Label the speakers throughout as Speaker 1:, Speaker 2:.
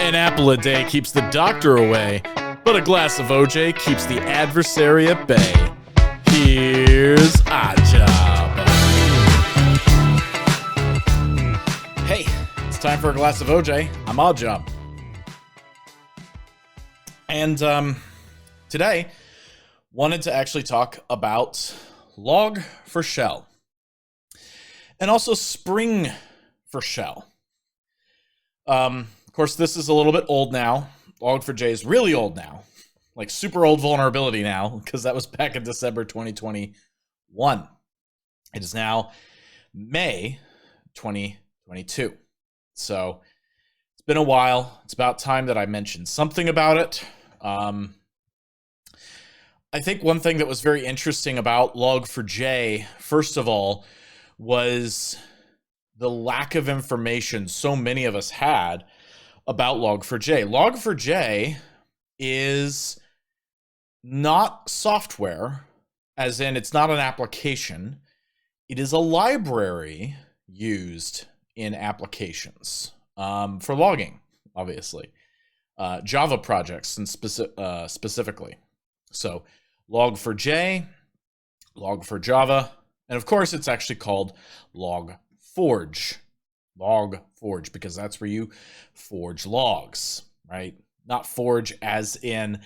Speaker 1: An apple a day keeps the doctor away, but a glass of OJ keeps the adversary at bay. Here's our job. Hey, it's time for a glass of OJ. I'm Odd Job. And today, wanted to actually talk about Log4Shell and also SpringShell. Of course, this is a little bit old now. Log4j is really old now, like super old vulnerability now, because that was back in December 2021. It is now May 2022. So it's been a while. It's about time that I mentioned something about it. I think one thing that was very interesting about Log4j, first of all, was the lack of information so many of us had about Log4j. Log4j is not software, as in it's not an application. It is a library used in applications for logging, obviously. Java projects and specifically. So Log4j, Log4Java, and of course it's actually called Log4j. Log4j, because that's where you forge logs, right? Not forge as in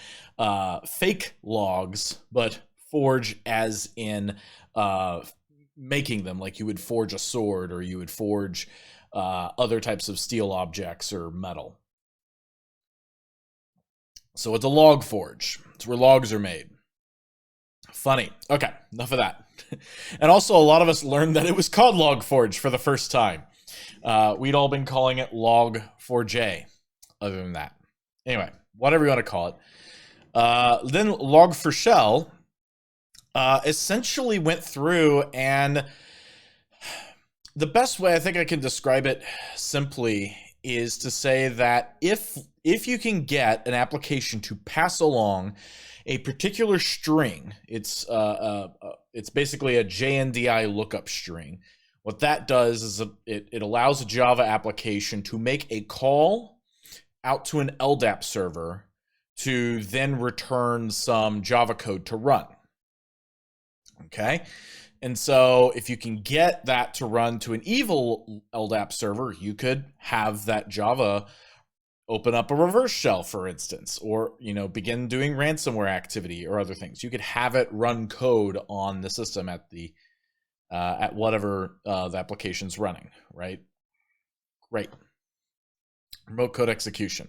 Speaker 1: fake logs, but forge as in making them, like you would forge a sword or you would forge other types of steel objects or metal. So it's a log forge. It's where logs are made. Funny. Okay, enough of that. And also, a lot of us learned that it was called Log4j for the first time. We'd all been calling it Log4j, other than that. Anyway, whatever you want to call it. Then Log4Shell essentially went through, and the best way I think I can describe it simply is to say that if you can get an application to pass along a particular string, it's basically a JNDI lookup string. What that does is it allows a Java application to make a call out to an LDAP server to then return some Java code to run. Okay? And so if you can get that to run to an evil LDAP server, you could have that Java open up a reverse shell, for instance, or begin doing ransomware activity or other things. You could have it run code on the system at whatever the application's running, right? Great. Remote code execution.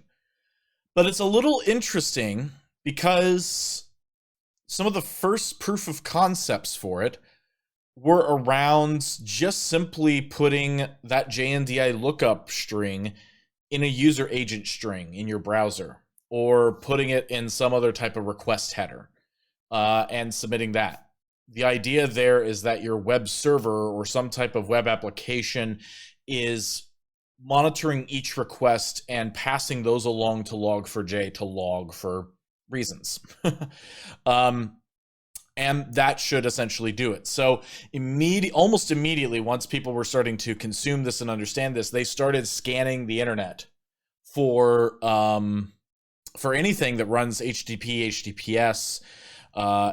Speaker 1: But it's a little interesting because some of the first proof of concepts for it were around just simply putting that JNDI lookup string in a user agent string in your browser, or putting it in some other type of request header and submitting that. The idea there is that your web server or some type of web application is monitoring each request and passing those along to Log4j to log for reasons. And that should essentially do it. So almost immediately, once people were starting to consume this and understand this, they started scanning the internet for anything that runs HTTP, HTTPS,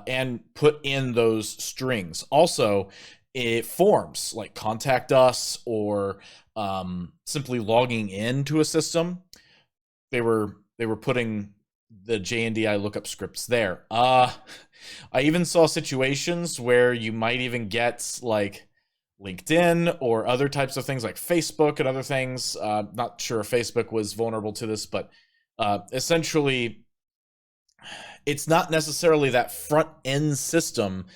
Speaker 1: and put in those strings. Also, forms like contact us or simply logging into a system, they were putting the JNDI lookup scripts there. I even saw situations where you might even get like LinkedIn or other types of things like Facebook and other things. Not sure if Facebook was vulnerable to this, but essentially it's not necessarily that front end system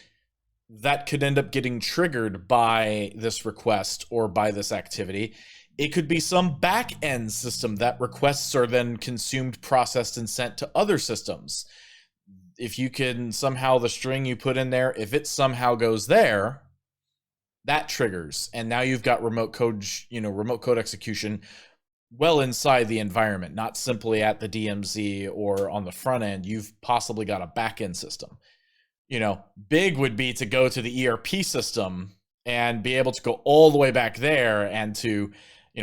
Speaker 1: that could end up getting triggered by this request or by this activity. It could be some back end system that requests are then consumed, processed, and sent to other systems. If you can somehow, the string you put in there, if it somehow goes there, that triggers. And now you've got remote code execution well inside the environment, not simply at the DMZ or on the front end. You've possibly got a back end system. Big would be to go to the ERP system and be able to go all the way back there and to,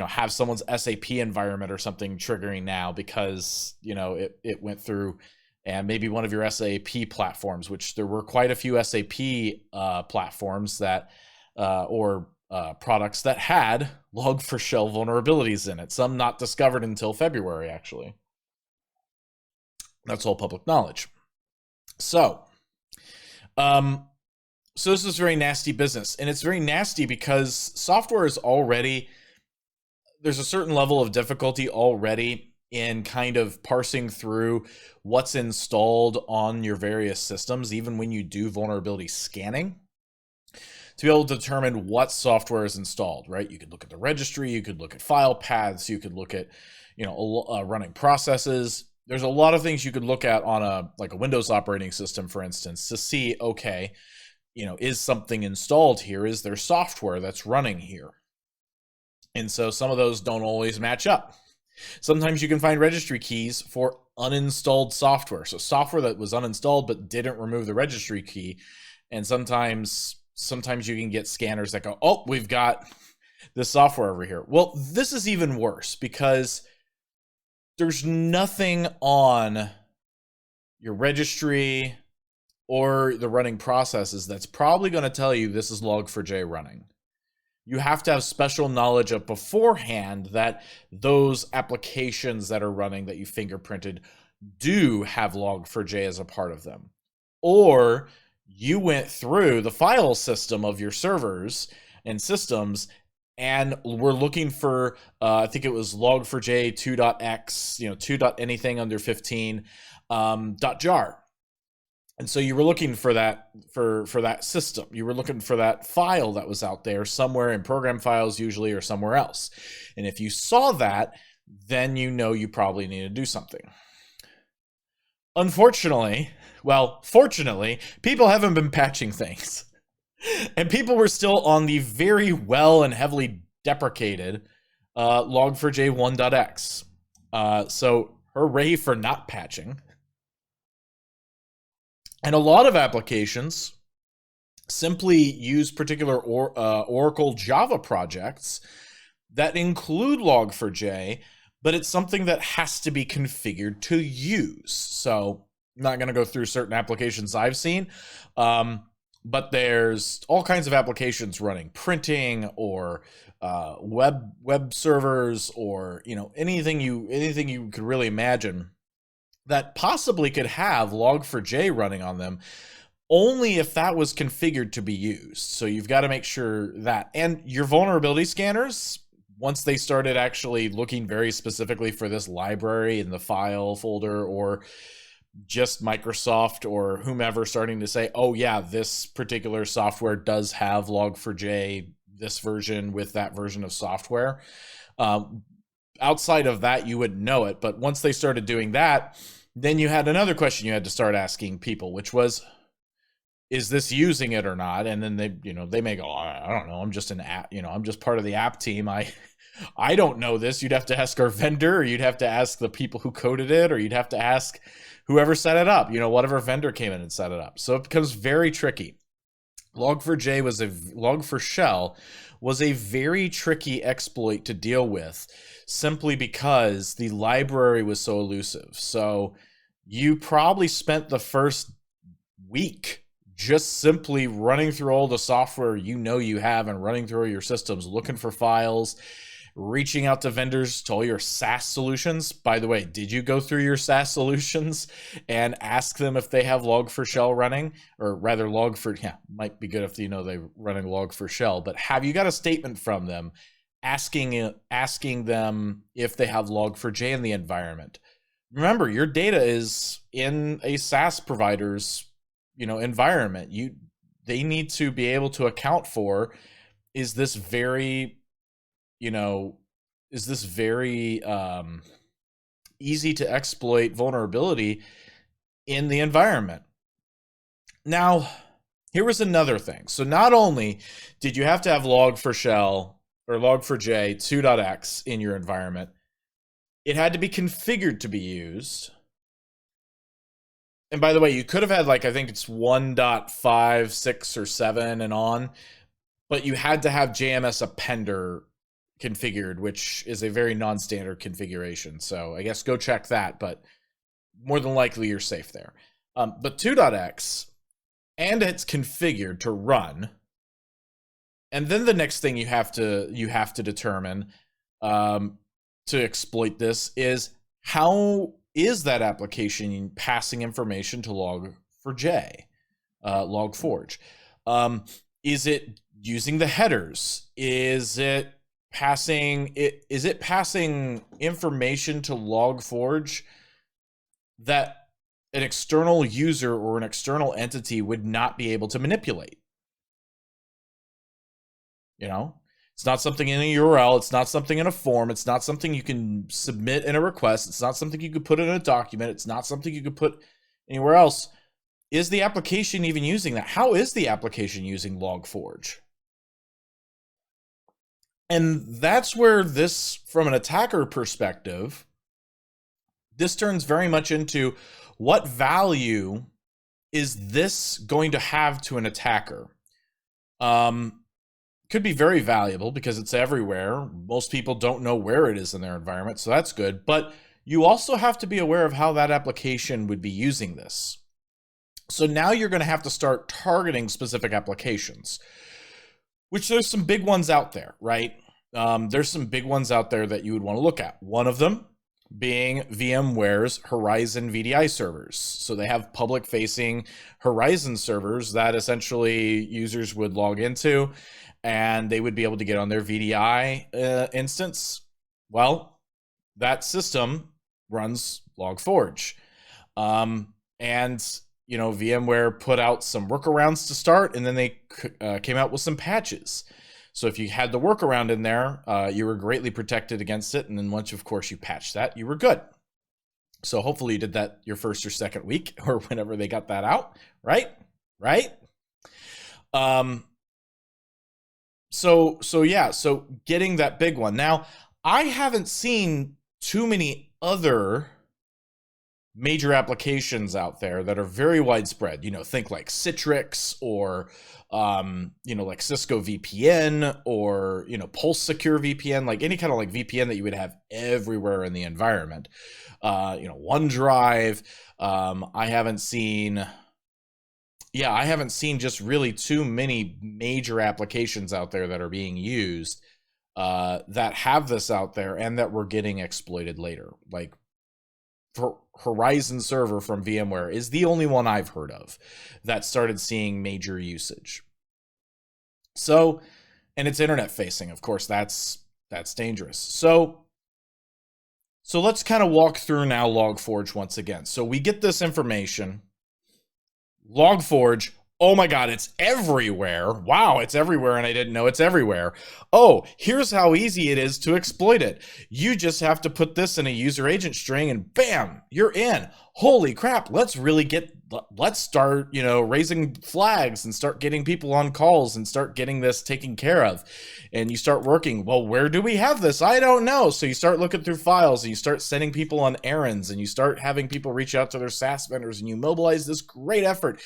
Speaker 1: have someone's SAP environment or something triggering now because, it went through, and maybe one of your SAP platforms, which there were quite a few SAP platforms that, or products that had Log4Shell vulnerabilities in it, some not discovered until February, actually. That's all public knowledge. So, so this is very nasty business, and it's very nasty because software is already, there's a certain level of difficulty already in kind of parsing through what's installed on your various systems, even when you do vulnerability scanning, to be able to determine what software is installed, right? You could look at the registry, you could look at file paths, you could look at, running processes. There's a lot of things you could look at on a Windows operating system, for instance, to see, okay, is something installed here? Is there software that's running here? And so some of those don't always match up. Sometimes you can find registry keys for uninstalled software. So software that was uninstalled but didn't remove the registry key. And sometimes you can get scanners that go, oh, we've got this software over here. Well, this is even worse because there's nothing on your registry or the running processes that's probably going to tell you this is Log4j running. You have to have special knowledge of beforehand that those applications that are running that you fingerprinted do have Log4j as a part of them. Or you went through the file system of your servers and systems and we're looking for, I think it was Log4j 2.x, 2.anything under 15, .jar. And so you were looking for that for that system. You were looking for that file that was out there somewhere in program files usually or somewhere else. And if you saw that, then you probably need to do something. Unfortunately, fortunately, people haven't been patching things. And people were still on the very well and heavily deprecated Log4j 1.x. So hooray for not patching. And a lot of applications simply use particular Oracle Java projects that include Log4j, but it's something that has to be configured to use. So I'm not going to go through certain applications I've seen, but there's all kinds of applications running printing or web servers or anything you could really imagine that possibly could have Log4j running on them, only if that was configured to be used. So you've got to make sure that, and your vulnerability scanners, once they started actually looking very specifically for this library in the file folder, or just Microsoft or whomever starting to say, oh yeah, this particular software does have Log4j, this version with that version of software. Outside of that, you wouldn't know it. But once they started doing that, then you had another question you had to start asking people, which was, is this using it or not? And then they may go, oh, I don't know, I'm just an app, I'm just part of the app team. I don't know this. You'd have to ask our vendor, or you'd have to ask the people who coded it, or you'd have to ask whoever set it up, whatever vendor came in and set it up. So it becomes very tricky. Log4Shell was a very tricky exploit to deal with, simply because the library was so elusive. So you probably spent the first week just simply running through all the software you have and running through your systems, looking for files, reaching out to vendors to all your SaaS solutions. By the way, did you go through your SaaS solutions and ask them if they have Log4Shell running? Or rather, might be good if they're running Log4Shell, but have you got a statement from them asking them if they have Log4j in the environment? Remember, your data is in a SaaS provider's environment. They need to be able to account for, is this very easy to exploit vulnerability in the environment. Now, here was another thing. So not only did you have to have Log4Shell or Log4j 2.x in your environment, it had to be configured to be used. And by the way, you could have had I think it's 1.5, 6, or 7 and on, but you had to have JMS appender configured, which is a very non-standard configuration. So I guess go check that, but more than likely you're safe there. But 2.x, and it's configured to run. And then the next thing you have to determine to exploit this is, how is that application passing information to Log4j, Log4j? Is it using the headers? Is it passing information to Log4j that an external user or an external entity would not be able to manipulate? You know, it's not something in a URL. It's not something in a form. It's not something you can submit in a request. It's not something you could put in a document. It's not something you could put anywhere else. Is the application even using that? How is the application using Log4j? And that's where this, from an attacker perspective, this turns very much into, what value is this going to have to an attacker? Could be very valuable because it's everywhere. Most people don't know where it is in their environment, so that's good. But you also have to be aware of how that application would be using this. So now you're going to have to start targeting specific applications, which there's some big ones out there, right? There's some big ones out there that you would want to look at. One of them being VMware's Horizon VDI servers. So they have public-facing Horizon servers that essentially users would log into, and they would be able to get on their VDI instance. Well, that system runs Log4j. And, you know, VMware put out some workarounds to start, and then they came out with some patches. So if you had the workaround in there, you were greatly protected against it. And then once, of course, you patched that, you were good. So hopefully you did that your first or second week, or whenever they got that out, right? Right? So yeah, so getting that big one. Now, I haven't seen too many other major applications out there that are very widespread. You know, think like Citrix, or you know, like Cisco VPN, or, you know, Pulse Secure VPN, like any kind of like VPN that you would have everywhere in the environment. You know, OneDrive. I haven't seen just really too many major applications out there that are being used that have this out there and that were getting exploited later. Like, for Horizon server from VMware is the only one I've heard of that started seeing major usage. So, and it's internet facing, of course, that's dangerous. So let's kind of walk through now Log4j once again. So we get this information, Log4j. Oh my God, it's everywhere. Wow, it's everywhere, and I didn't know it's everywhere. Oh, here's how easy it is to exploit it. You just have to put this in a user agent string, and bam, you're in. Holy crap, let's start, you know, raising flags and start getting people on calls and start getting this taken care of. And you start working, well, where do we have this? I don't know. So you start looking through files, and you start sending people on errands, and you start having people reach out to their SaaS vendors, and you mobilize this great effort,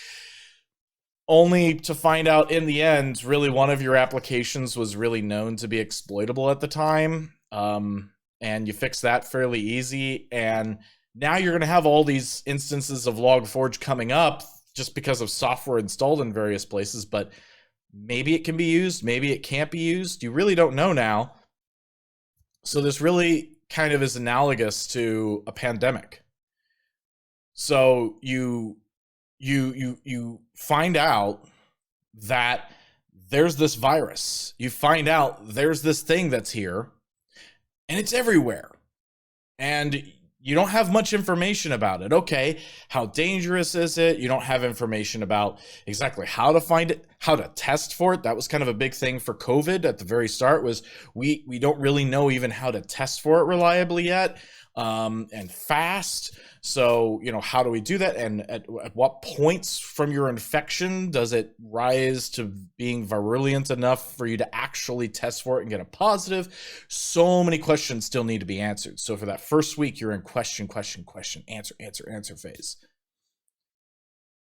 Speaker 1: only to find out in the end, really one of your applications was really known to be exploitable at the time. And you fix that fairly easy. And now you're going to have all these instances of Log4j coming up just because of software installed in various places. But maybe it can be used, maybe it can't be used. You really don't know now. So this really kind of is analogous to a pandemic. So you find out that there's this virus. You find out there's this thing that's here, and it's everywhere. And you don't have much information about it. Okay, how dangerous is it? You don't have information about exactly how to find it, how to test for it. That was kind of a big thing for COVID at the very start, was we don't really know even how to test for it reliably yet, and fast. So, you know, how do we do that? And at what points from your infection does it rise to being virulent enough for you to actually test for it and get a positive? So many questions still need to be answered. So for that first week, you're in question, answer phase.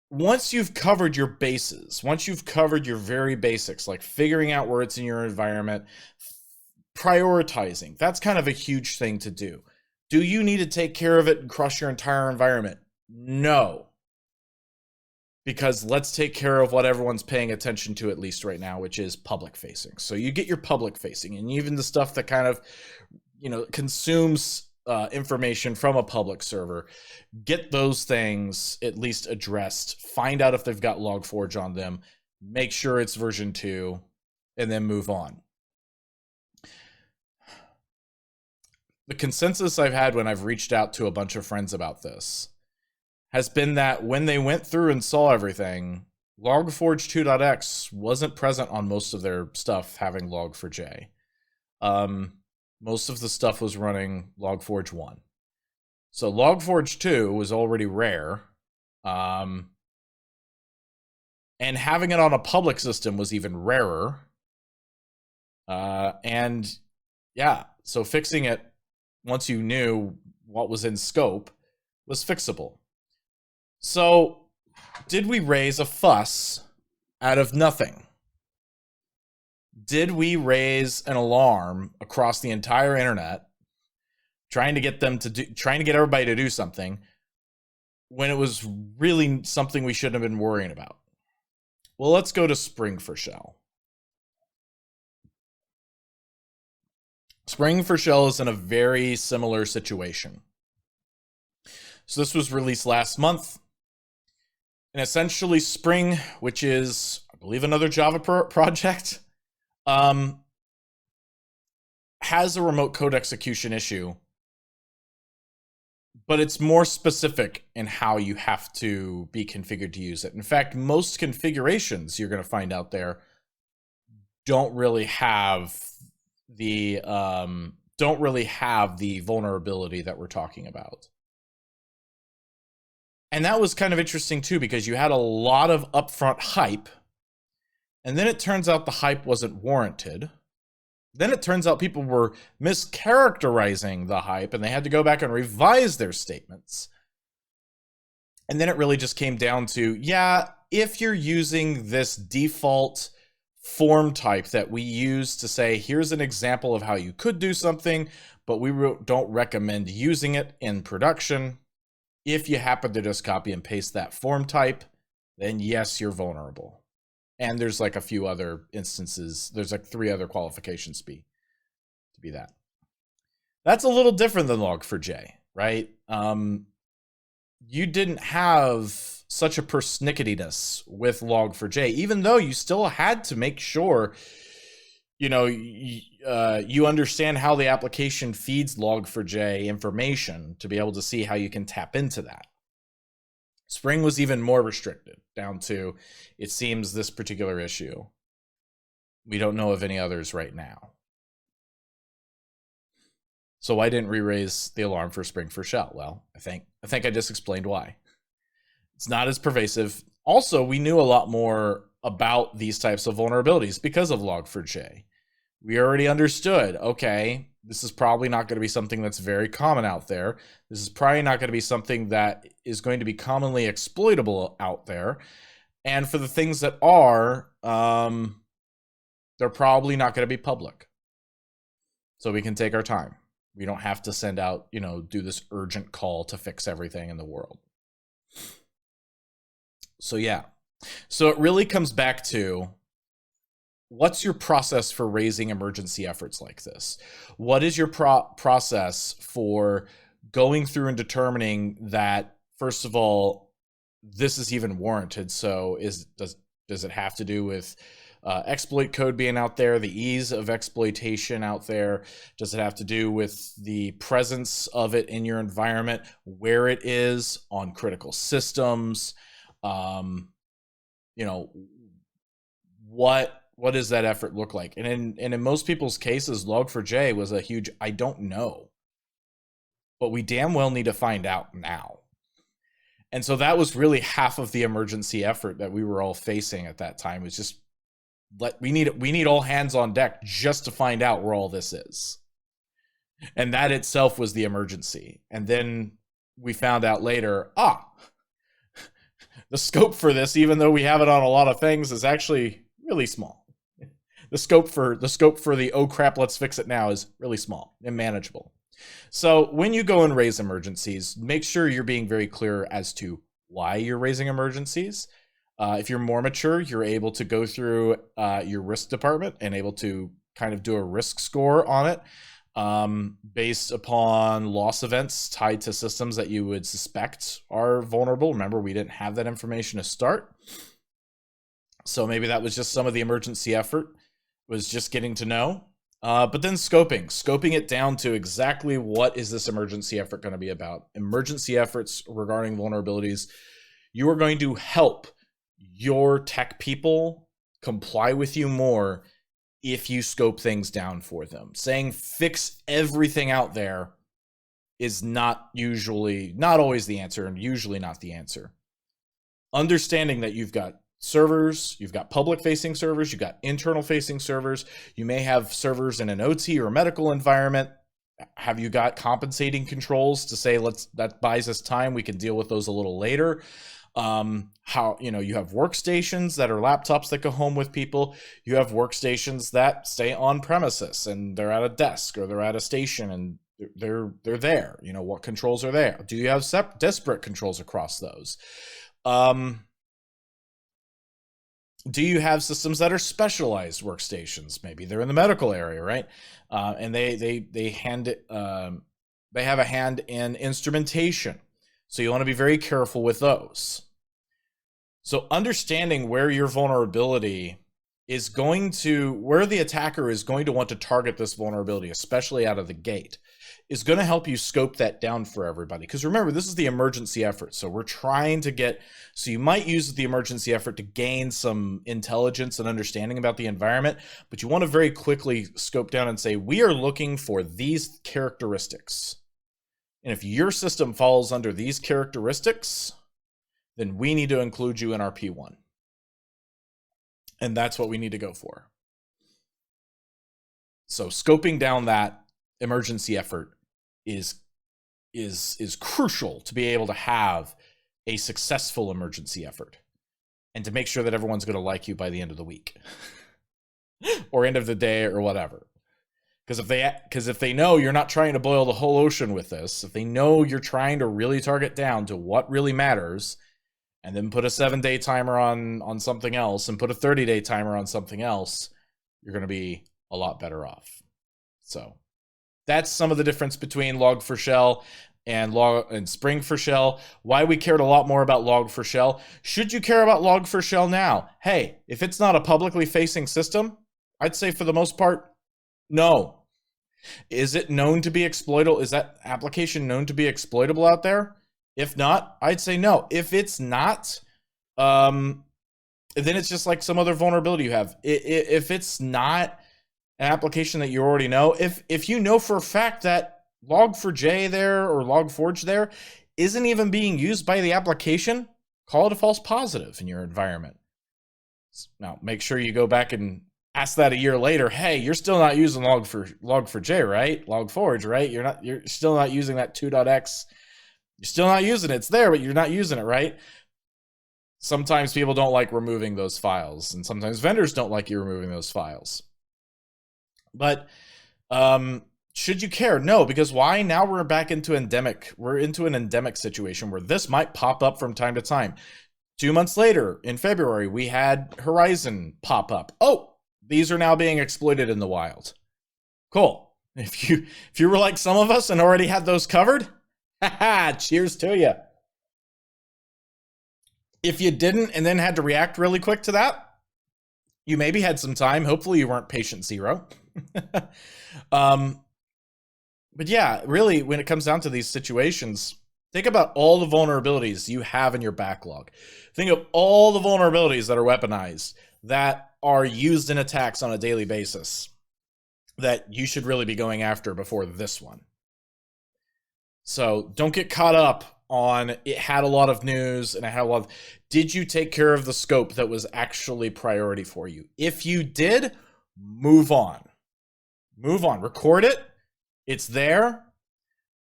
Speaker 1: Once you've covered your bases, once you've covered your very basics, like figuring out where it's in your environment, prioritizing. That's kind of a huge thing to do. Do you need to take care of it and crush your entire environment? No. Because let's take care of what everyone's paying attention to at least right now, which is public facing. So you get your public facing, and even the stuff that kind of, consumes information from a public server, get those things at least addressed. Find out if they've got Log4j on them. Make sure it's version 2, and then move on. The consensus I've had when I've reached out to a bunch of friends about this has been that when they went through and saw everything, Log4j 2.x wasn't present on most of their stuff having Log4j. Most of the stuff was running Log4j 1. So Log4j 2 was already rare. And having it on a public system was even rarer. And yeah, so fixing it once you knew what was in scope was fixable. So did we raise a fuss out of nothing? Did we raise an alarm across the entire internet trying to get everybody to do something when it was really something we shouldn't have been worrying about? Well, let's go to Spring4Shell. Spring4Shell is in a very similar situation. So this was released last month. And essentially Spring, which is, I believe, another Java project, has a remote code execution issue, but it's more specific in how you have to be configured to use it. In fact, most configurations you're going to find out there don't really have the vulnerability that we're talking about. And that was kind of interesting too, because you had a lot of upfront hype, and then it turns out the hype wasn't warranted. Then it turns out people were mischaracterizing the hype, and they had to go back and revise their statements. And then it really just came down to, yeah, if you're using this default form type that we use to say, here's an example of how you could do something, but we don't recommend using it in production. If you happen to just copy and paste that form type, then yes, you're vulnerable. And there's like a few other instances. There's like 3 other qualifications to be that. That's a little different than Log4j, right? You didn't have such a pernickettiness with Log4j, even though you still had to make sure, you understand how the application feeds Log4j information to be able to see how you can tap into that. Spring was even more restricted, down to, it seems, this particular issue. We don't know of any others right now. So why didn't we raise the alarm for Spring4Shell? Well, I think I just explained why. It's not as pervasive. Also, we knew a lot more about these types of vulnerabilities because of Log4j. We already understood, okay, this is probably not going to be something that's very common out there. This is probably not going to be something that is going to be commonly exploitable out there. And for the things that are, they're probably not going to be public. So we can take our time. We don't have to send out, do this urgent call to fix everything in the world. So yeah. So it really comes back to, what's your process for raising emergency efforts like this? What is your process for going through and determining that, first of all, this is even warranted? So does it have to do with exploit code being out there, the ease of exploitation out there? Does it have to do with the presence of it in your environment, where it is on critical systems? What does that effort look like? And in most people's cases, Log4j was a huge, I don't know, but we damn well need to find out now. And so that was really half of the emergency effort that we were all facing at that time, was just, we need all hands on deck just to find out where all this is. And that itself was the emergency. And then we found out later, the scope for this, even though we have it on a lot of things, is actually really small. the scope for the oh crap, let's fix it now is really small and manageable. So when you go and raise emergencies, make sure you're being very clear as to why you're raising emergencies. If you're more mature, you're able to go through your risk department and able to kind of do a risk score on it based upon loss events tied to systems that you would suspect are vulnerable. Remember, we didn't have that information to start. So maybe that was just some of the emergency effort, was just getting to know. But then scoping it down to exactly what is this emergency effort going to be about. Emergency efforts regarding vulnerabilities. You are going to help your tech people comply with you more if you scope things down for them. Saying fix everything out there is not always the answer, and usually not the answer. Understanding that you've got servers, you've got public facing servers, you've got internal facing servers, you may have servers in an OT or medical environment. Have you got compensating controls to say, that buys us time, we can deal with those a little later? You have workstations that are laptops that go home with people. You have workstations that stay on premises and they're at a desk or they're at a station and they're there. What controls are there? Do you have disparate controls across those? Do you have systems that are specialized workstations? Maybe they're in the medical area, right? And they have a hand in instrumentation. So you want to be very careful with those. So understanding where your vulnerability is where the attacker is going to want to target this vulnerability, especially out of the gate, is going to help you scope that down for everybody. Because remember, this is the emergency effort. So we're trying to so you might use the emergency effort to gain some intelligence and understanding about the environment, but you want to very quickly scope down and say, we are looking for these characteristics. And if your system falls under these characteristics, then we need to include you in our P1. And that's what we need to go for. So scoping down that emergency effort is crucial to be able to have a successful emergency effort and to make sure that everyone's going to like you by the end of the week or end of the day or whatever. Because if they know you're not trying to boil the whole ocean with this, if they know you're trying to really target down to what really matters, and then put a 7-day timer on something else and put a 30-day timer on something else, you're going to be a lot better off. So that's some of the difference between Log4Shell and SpringShell. Why we cared a lot more about Log4Shell. Should you care about Log4Shell now? Hey, if it's not a publicly facing system, I'd say for the most part, no. Is it known to be exploitable? Is that application known to be exploitable out there? If not, I'd say no. If it's not, then it's just like some other vulnerability you have. If it's not an application that you already know, if you know for a fact that Log4j there or Log4j there isn't even being used by the application, call it a false positive in your environment. Now, make sure you go back and ask that a year later. Hey, you're still not using Log4j, right? Log4j, right? You're still not using that 2.x. You're still not using it. It's there, but you're not using it, right? Sometimes people don't like removing those files, and sometimes vendors don't like you removing those files. But should you care? No, because why? Now we're back into endemic. We're into an endemic situation where this might pop up from time to time. 2 months later, in February, we had Horizon pop up. Oh, these are now being exploited in the wild. Cool. If you were like some of us and already had those covered, cheers to you. If you didn't and then had to react really quick to that, you maybe had some time. Hopefully you weren't patient zero. But yeah, really, when it comes down to these situations, think about all the vulnerabilities you have in your backlog. Think of all the vulnerabilities that are weaponized, that are used in attacks on a daily basis, that you should really be going after before this one. So don't get caught up on it had a lot of news and it had a lot of, did you take care of the scope that was actually priority for you? If you did, move on. Move on. Record it. It's there.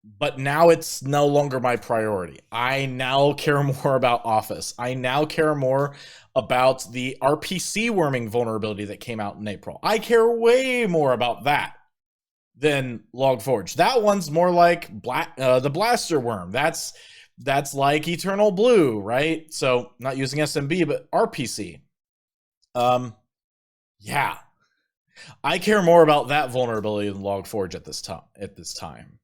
Speaker 1: but now it's no longer my priority. I now care more about Office. I now care more about the RPC worming vulnerability that came out in April. I care way more about that than Log4j. That one's more like the Blaster worm. That's like Eternal Blue, right? So not using SMB, but RPC. Yeah, I care more about that vulnerability than Log4j at this time.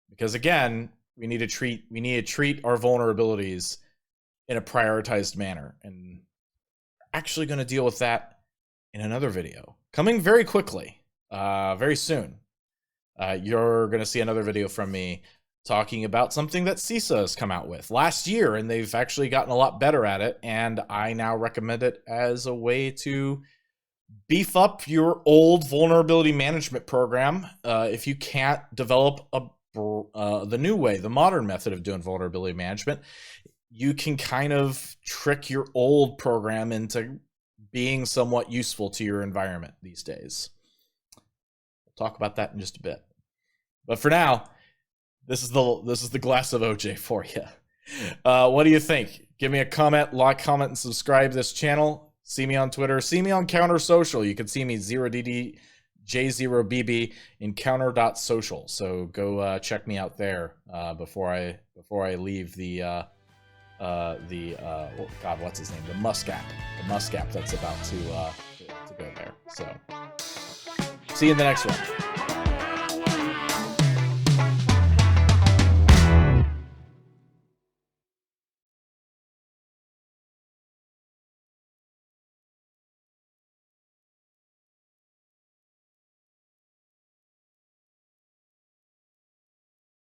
Speaker 1: Because again, we need to treat our vulnerabilities in a prioritized manner, and we're actually going to deal with that in another video coming very quickly, very soon. You're going to see another video from me talking about something that CISA has come out with last year, and they've actually gotten a lot better at it, and I now recommend it as a way to beef up your old vulnerability management program. If you can't develop the new way, the modern method of doing vulnerability management, you can kind of trick your old program into being somewhat useful to your environment these days. We'll talk about that in just a bit. But for now, this is the glass of OJ for you. What do you think? Give me a comment, like, comment, and subscribe to this channel. See me on Twitter. See me on Counter.social. You can see me 0DDJ0BB in Counter.social. So go check me out there before I leave the God, what's his name? The Musk app. The Musk app that's about to go there. So see you in the next one.